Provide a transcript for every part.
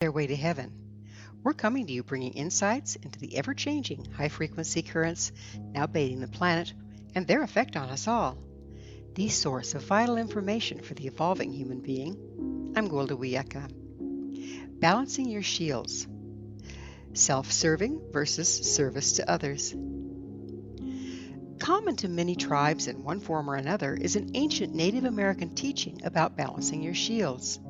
their way to heaven. We're coming to you bringing insights into the ever-changing high-frequency currents now bathing the planet and their effect on us all. The source of vital information for the evolving human being. I'm Gwilda Wiyaka. Balancing your shields. Self-serving versus service to others. Common to many tribes in one form or another is an ancient Native American teaching about balancing your shields.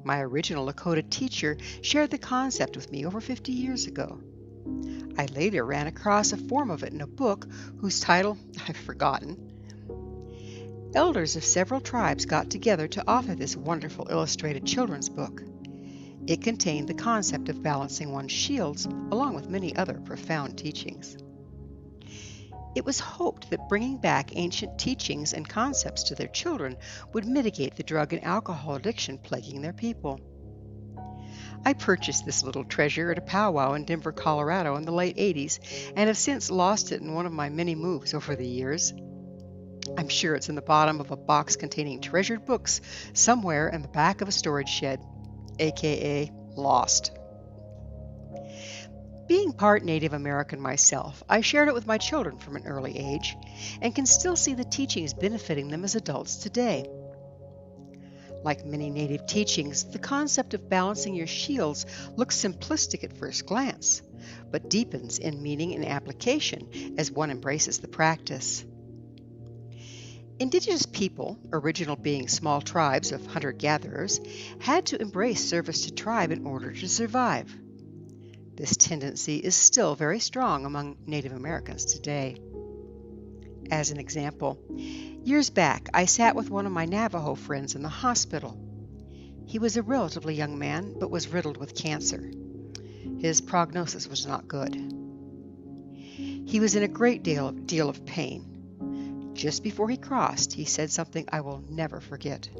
My original Lakota teacher shared the concept with me over 50 years ago. I later ran across a form of it in a book whose title I've forgotten. Elders of several tribes got together to author this wonderful illustrated children's book. It contained the concept of balancing one's shields, along with many other profound teachings. It was hoped that bringing back ancient teachings and concepts to their children would mitigate the drug and alcohol addiction plaguing their people. I purchased this little treasure at a powwow in Denver, Colorado in the late 80s and have since lost it in one of my many moves over the years. I'm sure it's in the bottom of a box containing treasured books somewhere in the back of a storage shed, aka lost. Being part Native American myself, I shared it with my children from an early age and can still see the teachings benefiting them as adults today. Like many Native teachings, the concept of balancing your shields looks simplistic at first glance, but deepens in meaning and application as one embraces the practice. Indigenous people, original being small tribes of hunter-gatherers, had to embrace service to tribe in order to survive. This tendency is still very strong among Native Americans today. As an example, years back I sat with one of my Navajo friends in the hospital. He was a relatively young man, but was riddled with cancer. His prognosis was not good. He was in a great deal of pain. Just before he crossed, he said something I will never forget.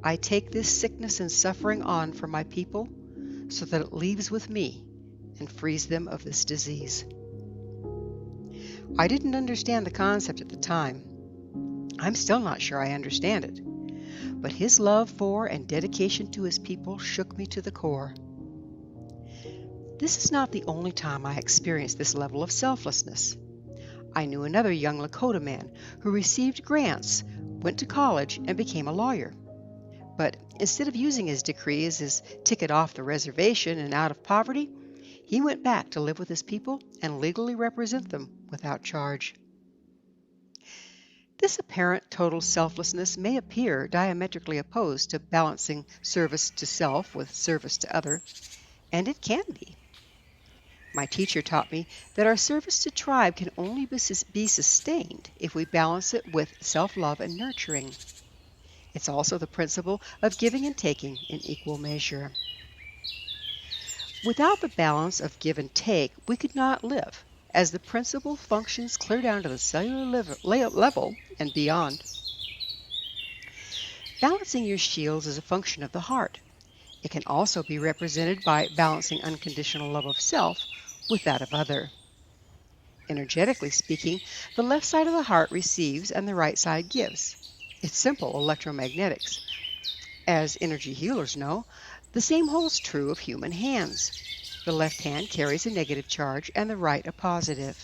"I take this sickness and suffering on for my people so that it leaves with me and frees them of this disease." I didn't understand the concept at the time. I'm still not sure I understand it. But his love for and dedication to his people shook me to the core. This is not the only time I experienced this level of selflessness. I knew another young Lakota man who received grants, went to college, and became a lawyer. But instead of using his degree as his ticket off the reservation and out of poverty, he went back to live with his people and legally represent them without charge. This apparent total selflessness may appear diametrically opposed to balancing service to self with service to other, and it can be. My teacher taught me that our service to tribe can only be sustained if we balance it with self-love and nurturing. It's also the principle of giving and taking in equal measure. Without the balance of give and take, we could not live, as the principle functions clear down to the cellular level and beyond. Balancing your shields is a function of the heart. It can also be represented by balancing unconditional love of self with that of other. Energetically speaking, the left side of the heart receives and the right side gives. It's simple electromagnetics. As energy healers know, the same holds true of human hands. The left hand carries a negative charge and the right a positive.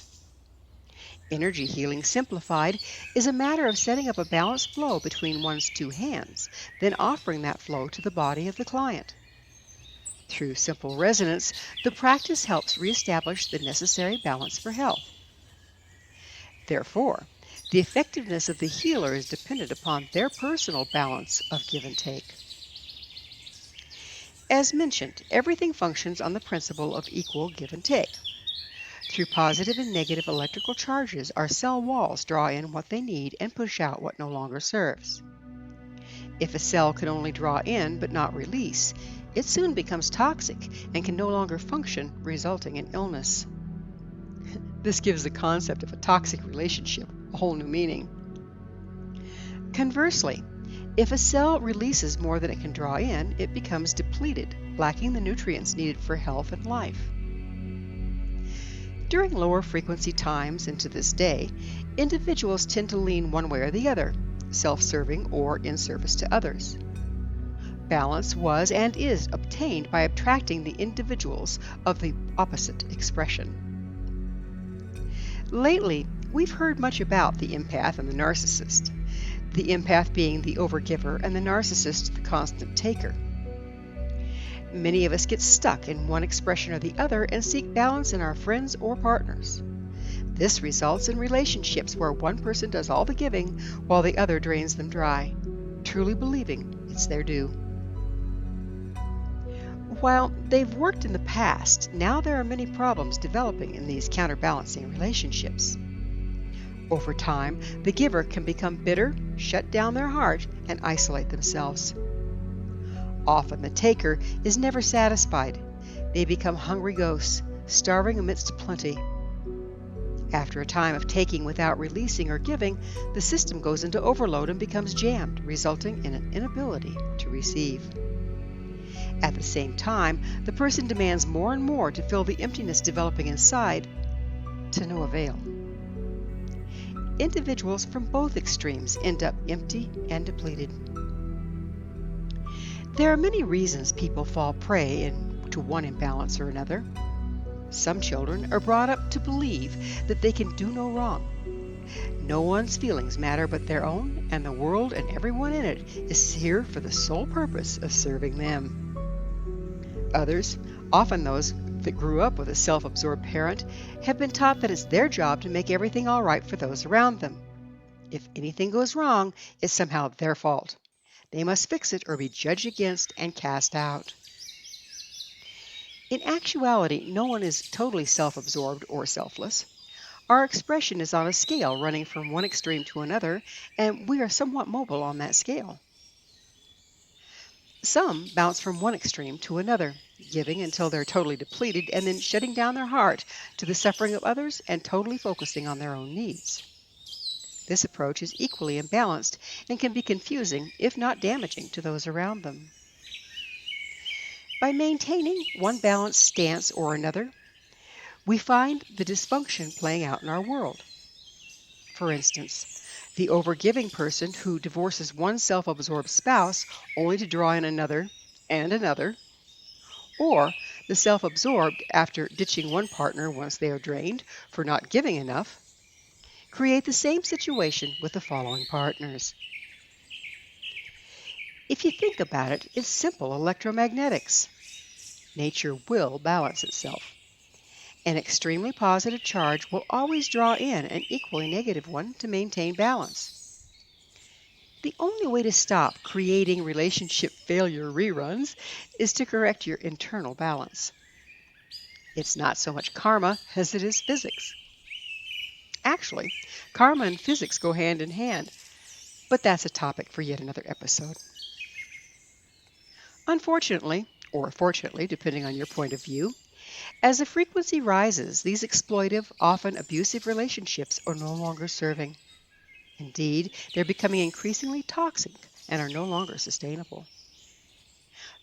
Energy healing simplified is a matter of setting up a balanced flow between one's two hands, then offering that flow to the body of the client. Through simple resonance, the practice helps reestablish the necessary balance for health. Therefore, the effectiveness of the healer is dependent upon their personal balance of give and take. As mentioned, everything functions on the principle of equal give and take. Through positive and negative electrical charges, our cell walls draw in what they need and push out what no longer serves. If a cell can only draw in but not release, it soon becomes toxic and can no longer function, resulting in illness. This gives the concept of a toxic relationship a whole new meaning. Conversely, if a cell releases more than it can draw in, it becomes depleted, lacking the nutrients needed for health and life. During lower frequency times and to this day, individuals tend to lean one way or the other, self-serving or in service to others. Balance was and is obtained by attracting the individuals of the opposite expression. Lately, we've heard much about the empath and the narcissist, the empath being the overgiver and the narcissist the constant taker. Many of us get stuck in one expression or the other and seek balance in our friends or partners. This results in relationships where one person does all the giving while the other drains them dry, truly believing it's their due. While they've worked in the past, now there are many problems developing in these counterbalancing relationships. Over time, the giver can become bitter, shut down their heart, and isolate themselves. Often the taker is never satisfied. They become hungry ghosts, starving amidst plenty. After a time of taking without releasing or giving, the system goes into overload and becomes jammed, resulting in an inability to receive. At the same time, the person demands more and more to fill the emptiness developing inside, to no avail. Individuals from both extremes end up empty and depleted. There are many reasons people fall prey to one imbalance or another. Some children are brought up to believe that they can do no wrong. No one's feelings matter but their own, and the world and everyone in it is here for the sole purpose of serving them. Others, often those that grew up with a self-absorbed parent, have been taught that it's their job to make everything all right for those around them. If anything goes wrong, it's somehow their fault. They must fix it or be judged against and cast out. In actuality, no one is totally self-absorbed or selfless. Our expression is on a scale running from one extreme to another, and we are somewhat mobile on that scale. Some bounce from one extreme to another, giving until they're totally depleted and then shutting down their heart to the suffering of others and totally focusing on their own needs. This approach is equally imbalanced and can be confusing, if not damaging, to those around them. By maintaining one balanced stance or another, we find the dysfunction playing out in our world. For instance, the overgiving person who divorces one self-absorbed spouse only to draw in another and another, or the self-absorbed after ditching one partner once they are drained for not giving enough, create the same situation with the following partners. If you think about it, it's simple electromagnetics. Nature will balance itself. An extremely positive charge will always draw in an equally negative one to maintain balance. The only way to stop creating relationship failure reruns is to correct your internal balance. It's not so much karma as it is physics. Actually, karma and physics go hand in hand, but that's a topic for yet another episode. Unfortunately, or fortunately, depending on your point of view, as the frequency rises, these exploitive, often abusive relationships are no longer serving. Indeed, they're becoming increasingly toxic and are no longer sustainable.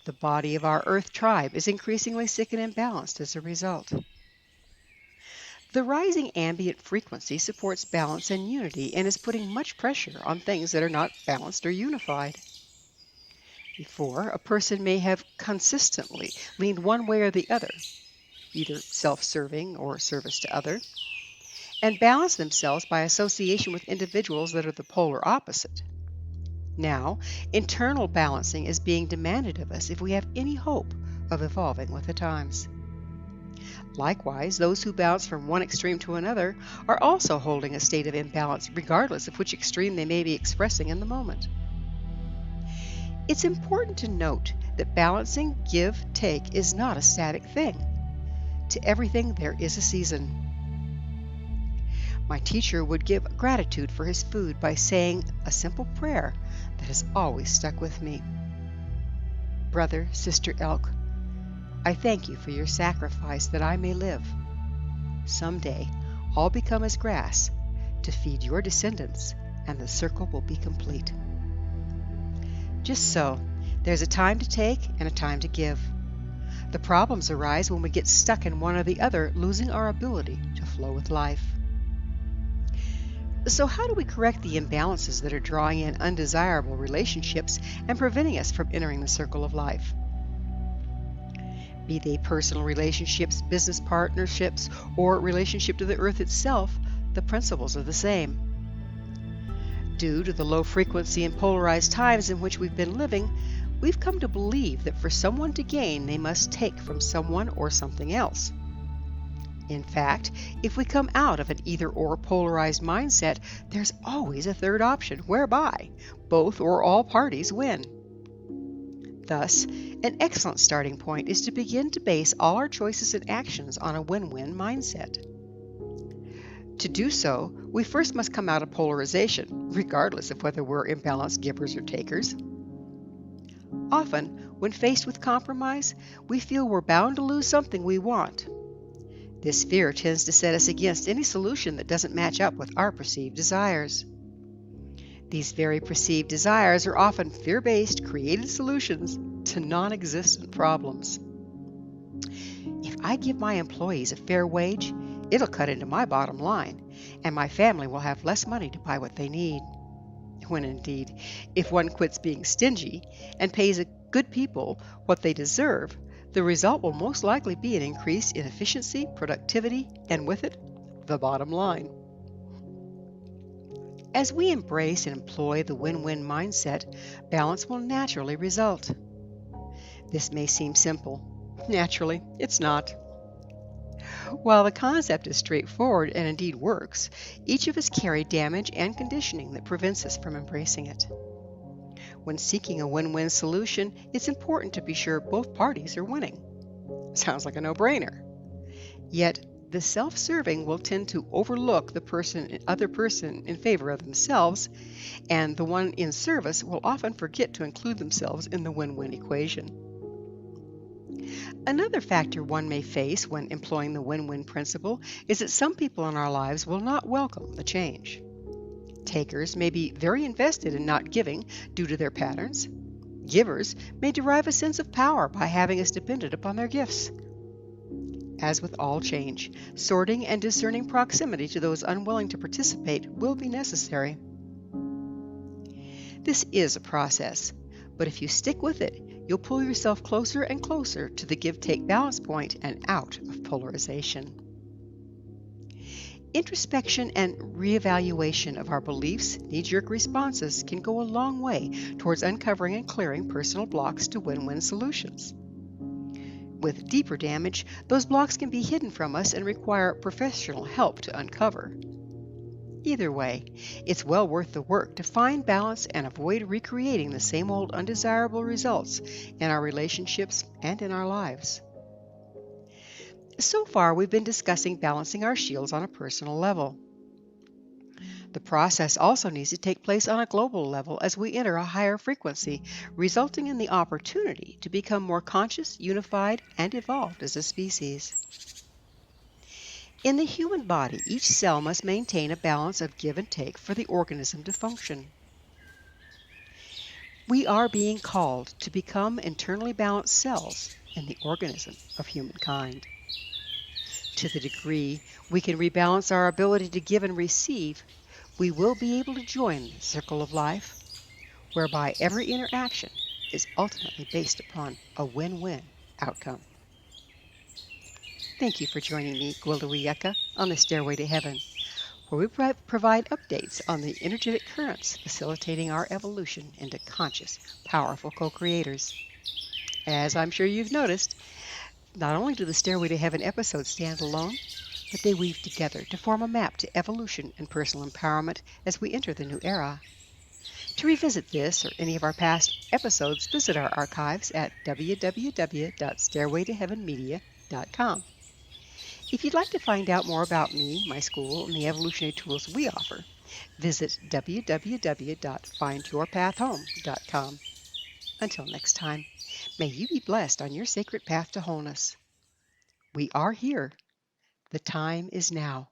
The body of our Earth tribe is increasingly sick and imbalanced as a result. The rising ambient frequency supports balance and unity and is putting much pressure on things that are not balanced or unified. Before, a person may have consistently leaned one way or the other, either self-serving or service to other, and balance themselves by association with individuals that are the polar opposite. Now, internal balancing is being demanded of us if we have any hope of evolving with the times. Likewise, those who bounce from one extreme to another are also holding a state of imbalance regardless of which extreme they may be expressing in the moment. It's important to note that balancing give-take is not a static thing. To everything there is a season. My teacher would give gratitude for his food by saying a simple prayer that has always stuck with me. Brother, sister elk, I thank you for your sacrifice that I may live. Someday I'll become as grass to feed your descendants, and the circle will be complete. Just so, there's a time to take and a time to give. The problems arise when we get stuck in one or the other, losing our ability to flow with life. So, how do we correct the imbalances that are drawing in undesirable relationships and preventing us from entering the circle of life? Be they personal relationships, business partnerships, or relationship to the earth itself, the principles are the same. Due to the low frequency and polarized times in which we've been living, we've come to believe that for someone to gain, they must take from someone or something else. In fact, if we come out of an either-or polarized mindset, there's always a third option whereby both or all parties win. Thus, an excellent starting point is to begin to base all our choices and actions on a win-win mindset. To do so, we first must come out of polarization, regardless of whether we're imbalanced givers or takers. Often, when faced with compromise, we feel we're bound to lose something we want. This fear tends to set us against any solution that doesn't match up with our perceived desires. These very perceived desires are often fear-based, created solutions to non-existent problems. If I give my employees a fair wage, it'll cut into my bottom line, and my family will have less money to buy what they need. When indeed, if one quits being stingy and pays good people what they deserve, the result will most likely be an increase in efficiency, productivity, and with it, the bottom line. As we embrace and employ the win-win mindset, balance will naturally result. This may seem simple. Naturally, it's not. While the concept is straightforward and indeed works, each of us carry damage and conditioning that prevents us from embracing it. When seeking a win-win solution, it's important to be sure both parties are winning. Sounds like a no-brainer. Yet, the self-serving will tend to overlook the other person in favor of themselves, and the one in service will often forget to include themselves in the win-win equation. Another factor one may face when employing the win-win principle is that some people in our lives will not welcome the change. Takers may be very invested in not giving due to their patterns. Givers may derive a sense of power by having us dependent upon their gifts. As with all change, sorting and discerning proximity to those unwilling to participate will be necessary. This is a process, but if you stick with it, you'll pull yourself closer and closer to the give-take balance point and out of polarization. Introspection and reevaluation of our beliefs, knee-jerk responses can go a long way towards uncovering and clearing personal blocks to win-win solutions. With deeper damage, those blocks can be hidden from us and require professional help to uncover. Either way, it's well worth the work to find balance and avoid recreating the same old undesirable results in our relationships and in our lives. So far, we've been discussing balancing our shields on a personal level. The process also needs to take place on a global level as we enter a higher frequency, resulting in the opportunity to become more conscious, unified, and evolved as a species. In the human body, each cell must maintain a balance of give and take for the organism to function. We are being called to become internally balanced cells in the organism of humankind. To the degree we can rebalance our ability to give and receive, we will be able to join the circle of life, whereby every interaction is ultimately based upon a win-win outcome. Thank you for joining me, Gwilda Wiyaka, on the Stairway to Heaven, where we provide updates on the energetic currents facilitating our evolution into conscious, powerful co-creators. As I'm sure you've noticed, not only do the Stairway to Heaven episodes stand alone, but they weave together to form a map to evolution and personal empowerment as we enter the new era. To revisit this or any of our past episodes, visit our archives at www.stairwaytoheavenmedia.com. If you'd like to find out more about me, my school, and the evolutionary tools we offer, visit www.findyourpathhome.com. Until next time, may you be blessed on your sacred path to wholeness. We are here. The time is now.